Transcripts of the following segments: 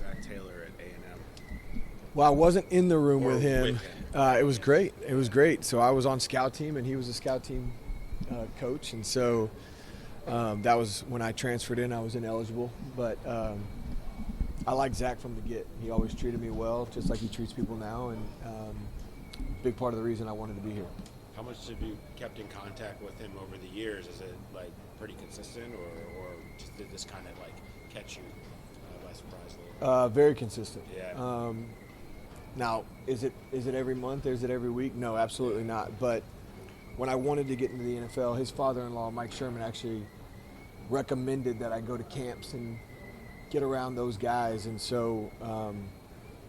Zac Taylor at A&M? Well, I wasn't in the room with him. With It was great. It was great. So I was on scout team, and he was a scout team coach, and so that was when I transferred in. I was ineligible, but I liked Zac from the get. He always treated me well, just like he treats people now, and big part of the reason I wanted to be here. How much have you kept in contact with him over the years? Is it like pretty consistent, or just did this kind of like catch you by surprise a little bit? Very consistent. Yeah. Now, is it every month? Is it every week? No, absolutely not. But when I wanted to get into the NFL, his father-in-law, Mike Sherman, actually recommended that I go to camps and get around those guys. And so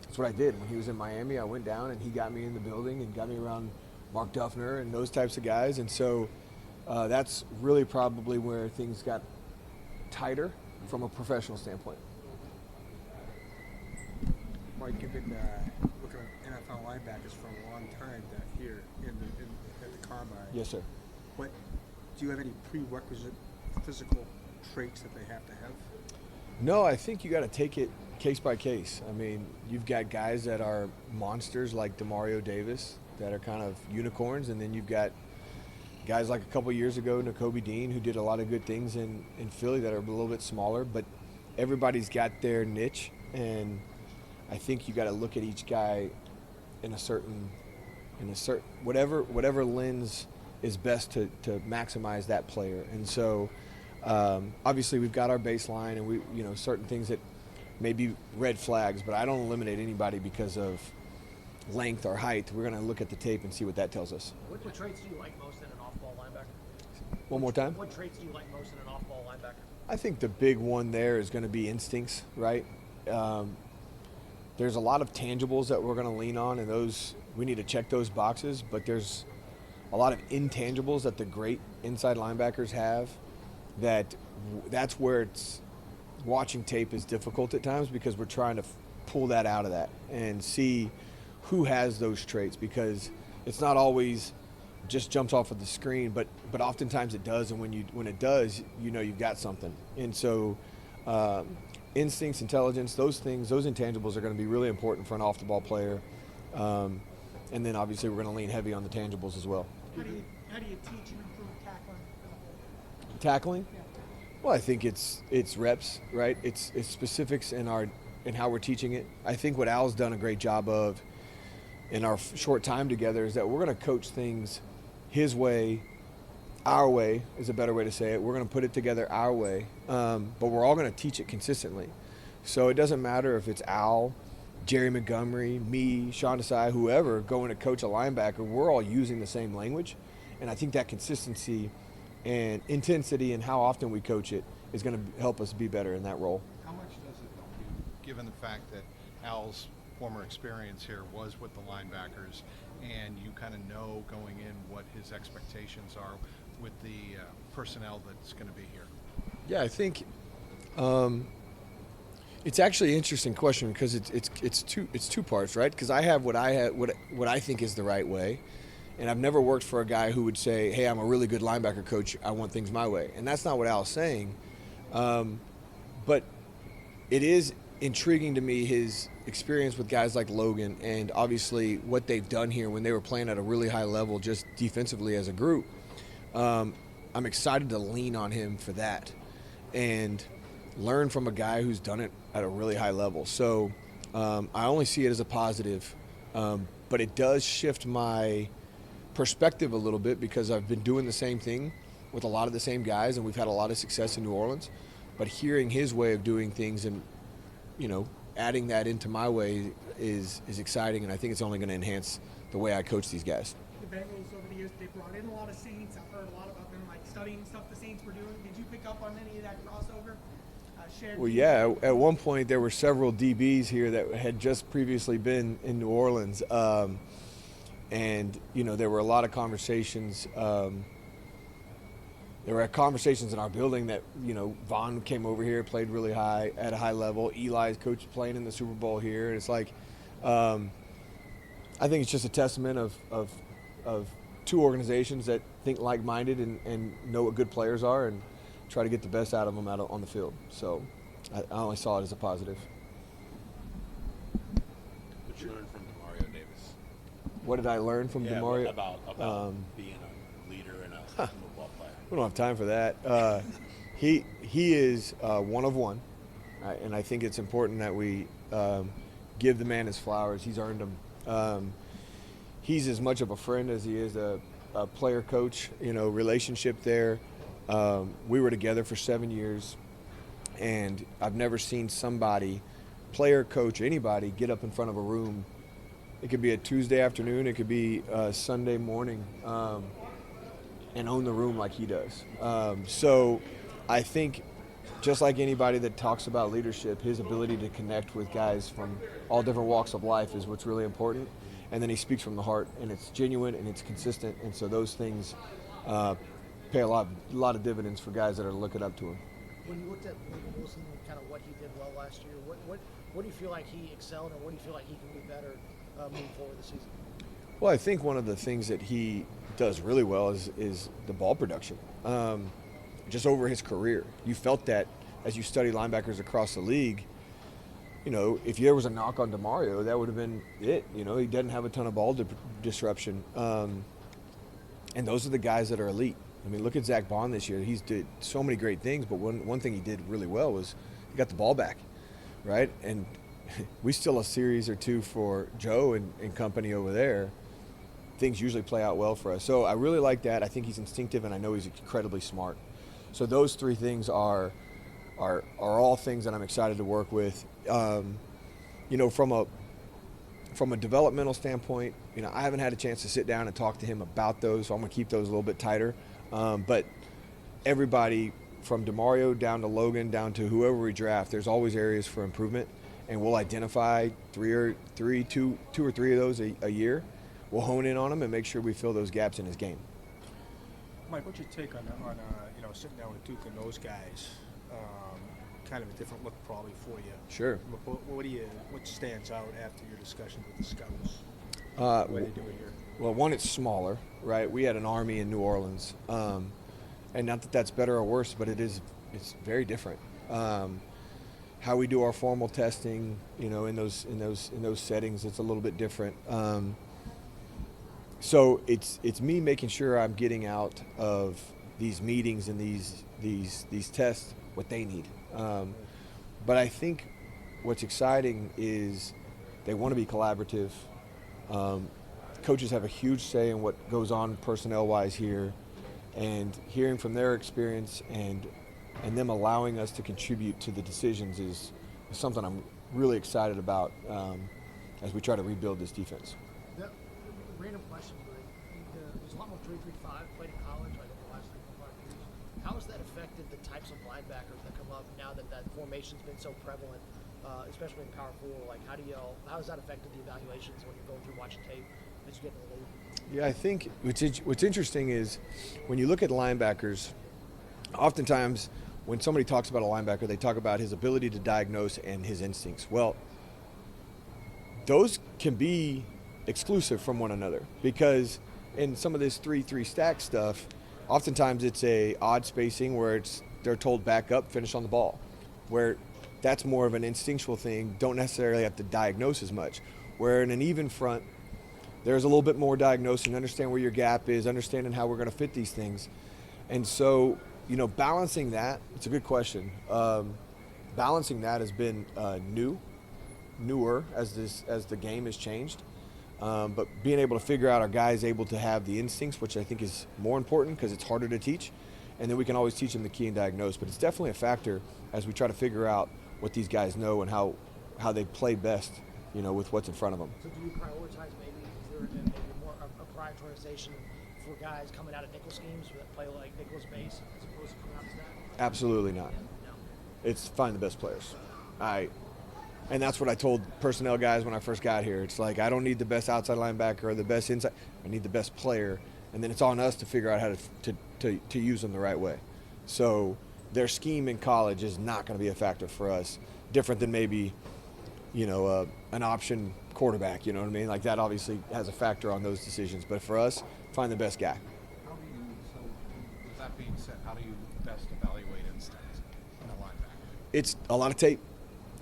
that's what I did. When he was in Miami, I went down and he got me in the building and got me around Mark Duffner and those types of guys. And so that's really probably where things got tighter from a professional standpoint. Mike, you've been looking at NFL linebackers for a long time here at the Combine. Yes, sir. What, do you have any prerequisite physical traits that they have to have? No, I think you got to take it case by case. I mean, you've got guys that are monsters like Demario Davis that are kind of unicorns, and then you've got guys like a couple years ago, Nakobe Dean, who did a lot of good things in Philly that are a little bit smaller, but everybody's got their niche, and I think you got to look at each guy in a certain whatever lens is best to maximize that player. And so obviously we've got our baseline, and we certain things that may be red flags, but I don't eliminate anybody because of length or height. We're going to look at the tape and see what that tells us. What traits do you like most in an off-ball linebacker? One more time? What traits do you like most in an off-ball linebacker? I think the big one there is going to be instincts, right? There's a lot of tangibles that we're going to lean on, and those we need to check those boxes, but there's a lot of intangibles that the great inside linebackers have that's where it's watching tape is difficult at times, because we're trying to pull that out of that and see who has those traits, because it's not always just jumps off of the screen, but oftentimes it does, and when it does, you've got something. And so instincts, intelligence, those things, those intangibles are going to be really important for an off-the-ball player. And then obviously we're going to lean heavy on the tangibles as well. How do you teach and improve tackling? Tackling? Yeah. Well, I think it's reps, right? It's specifics in how we're teaching it. I think what Al's done a great job of in our short time together is that we're going to coach things his way, our way is a better way to say it. We're going to put it together our way, but we're all going to teach it consistently. So it doesn't matter if it's Al, Jerry Montgomery, me, Sean Desai, whoever, going to coach a linebacker, we're all using the same language. And I think that consistency and intensity and how often we coach it is going to help us be better in that role. How much does it help you, given the fact that Al's former experience here was with the linebackers, and you kind of know going in what his expectations are with the personnel that's going to be here? Yeah, I think it's actually an interesting question, because it's two parts, right? Because I have what I think is the right way, and I've never worked for a guy who would say, "Hey, I'm a really good linebacker coach. I want things my way," and that's not what Al's saying. But it is intriguing to me, his experience with guys like Logan, and obviously what they've done here when they were playing at a really high level, just defensively as a group. I'm excited to lean on him for that and learn from a guy who's done it at a really high level. So I only see it as a positive, but it does shift my perspective a little bit, because I've been doing the same thing with a lot of the same guys, and we've had a lot of success in New Orleans. But hearing his way of doing things and adding that into my way is exciting, and I think it's only going to enhance the way I coach these guys. The Bengals over the years, they brought in a lot of Saints. I've heard a lot about them, like studying stuff the Saints were doing. Did you pick up on any of that crossover? Well, yeah. At one point, there were several DBs here that had just previously been in New Orleans, and there were a lot of conversations. There were conversations in our building that, Vaughn came over here, played really high at a high level. Eli's coach playing in the Super Bowl here. And it's like, I think it's just a testament of two organizations that think like-minded and know what good players are and try to get the best out of them on the field. So I only saw it as a positive. you learn from Demario Davis? What did I learn from Yeah, Demario? about being a leader and a football player. We don't have time for that. He is one of one, and I think it's important that we give the man his flowers. He's earned them. He's as much of a friend as he is a player coach. Relationship there. We were together for 7 years, and I've never seen somebody, player, coach, anybody, get up in front of a room. It could be a Tuesday afternoon, it could be a Sunday morning, and own the room like he does. So I think just like anybody that talks about leadership, his ability to connect with guys from all different walks of life is what's really important. And then he speaks from the heart, and it's genuine and it's consistent. And so those things pay a lot of dividends for guys that are looking up to him. When you looked at Wilson and kind of what he did well last year, what do you feel like he excelled, or what do you feel like he can do better moving forward this season? Well, I think one of the things that he does really well is the ball production. Just over his career, you felt that as you study linebackers across the league. If there was a knock on Demario, that would have been it. He doesn't have a ton of ball disruption, and those are the guys that are elite. I mean, look at Zach Bond this year. He's did so many great things, but one thing he did really well was he got the ball back, right? And we still a series or two for Joe and company over there. Things usually play out well for us. So I really like that. I think he's instinctive, and I know he's incredibly smart. So those three things are all things that I'm excited to work with. From a developmental standpoint, I haven't had a chance to sit down and talk to him about those, so I'm going to keep those a little bit tighter. But everybody from Demario down to Logan down to whoever we draft, there's always areas for improvement, and we'll identify two or three of those a year. We'll hone in on them and make sure we fill those gaps in his game. Mike, what's your take on sitting down with Duke and those guys? Kind of a different look probably for you. Sure. What stands out after your discussion with the scouts? The way they do it here. Well, one, it's smaller, right? We had an army in New Orleans, and not that that's better or worse, but it's very different. How we do our formal testing, in those settings, it's a little bit different. So it's me making sure I'm getting out of these meetings and these tests what they need. But I think what's exciting is they want to be collaborative. Coaches have a huge say in what goes on personnel-wise here, and hearing from their experience and them allowing us to contribute to the decisions is something I'm really excited about as we try to rebuild this defense. Random question, but there's a lot more 3-3-5 played in college, like over the last 3-4 years. How has that affected the types of linebackers that come up now that formation's been so prevalent, especially in power four? Like, how has that affected the evaluations when you're going through watching tape as you get in the league? Yeah, I think what's interesting is when you look at linebackers, oftentimes when somebody talks about a linebacker, they talk about his ability to diagnose and his instincts. Well, those can be exclusive from one another, because in some of this 3-3 stack stuff, oftentimes it's a odd spacing where they're told back up, finish on the ball, where that's more of an instinctual thing, don't necessarily have to diagnose as much. Where in an even front, there's a little bit more diagnosing, understand where your gap is, understanding how we're going to fit these things. And so, balancing that, it's a good question. Balancing that has been newer as the game has changed. But being able to figure out our guys able to have the instincts, which I think is more important because it's harder to teach, and then we can always teach them the key and diagnose. But it's definitely a factor as we try to figure out what these guys know and how they play best, with what's in front of them. So do you prioritize maybe more a prioritization for guys coming out of nickel schemes that play like nickel's base as opposed to coming out of stack? Absolutely not. No. It's find the best players. And that's what I told personnel guys when I first got here. It's like, I don't need the best outside linebacker or the best inside. I need the best player. And then it's on us to figure out how to use them the right way. So their scheme in college is not going to be a factor for us, different than maybe, an option quarterback, you know what I mean? Like, that obviously has a factor on those decisions. But for us, find the best guy. So with that being said, how do you best evaluate instincts in a linebacker? It's a lot of tape.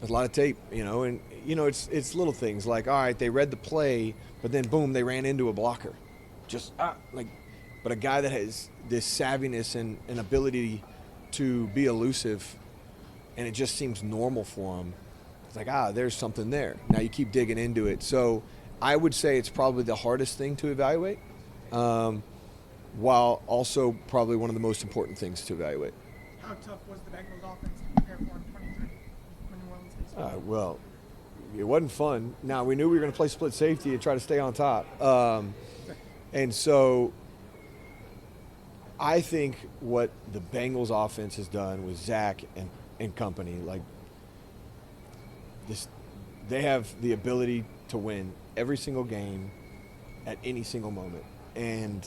There's a lot of tape, and it's little things like, all right, they read the play, but then boom, they ran into a blocker. But a guy that has this savviness and ability to be elusive, and it just seems normal for him. It's like, there's something there. Now you keep digging into it. So I would say it's probably the hardest thing to evaluate, while also probably one of the most important things to evaluate. How tough was the Bengals offense to prepare for in 23 when New Orleans faced? Well, it wasn't fun. Now, we knew we were going to play split safety and try to stay on top. And so I think what the Bengals offense has done with Zac and company, they have the ability to win every single game at any single moment. And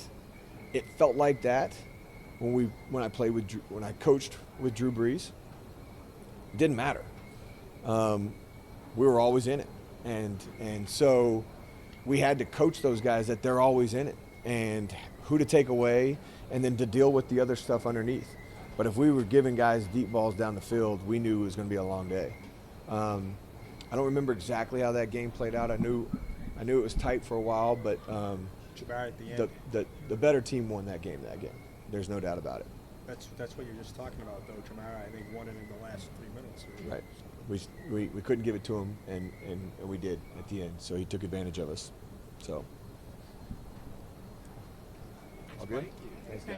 it felt like that when I coached with Drew Brees. It didn't matter. We were always in it. And so we had to coach those guys that they're always in it and who to take away and then to deal with the other stuff underneath. But if we were giving guys deep balls down the field, we knew it was going to be a long day. I don't remember exactly how that game played out. I knew it was tight for a while, but Jamar at the end. the better team won that game. There's no doubt about it. That's what you're just talking about, though. Jamar, I think, won it in the last 3 minutes. Right. We couldn't give it to him, and we did at the end. So he took advantage of us. So. All good? Thank you.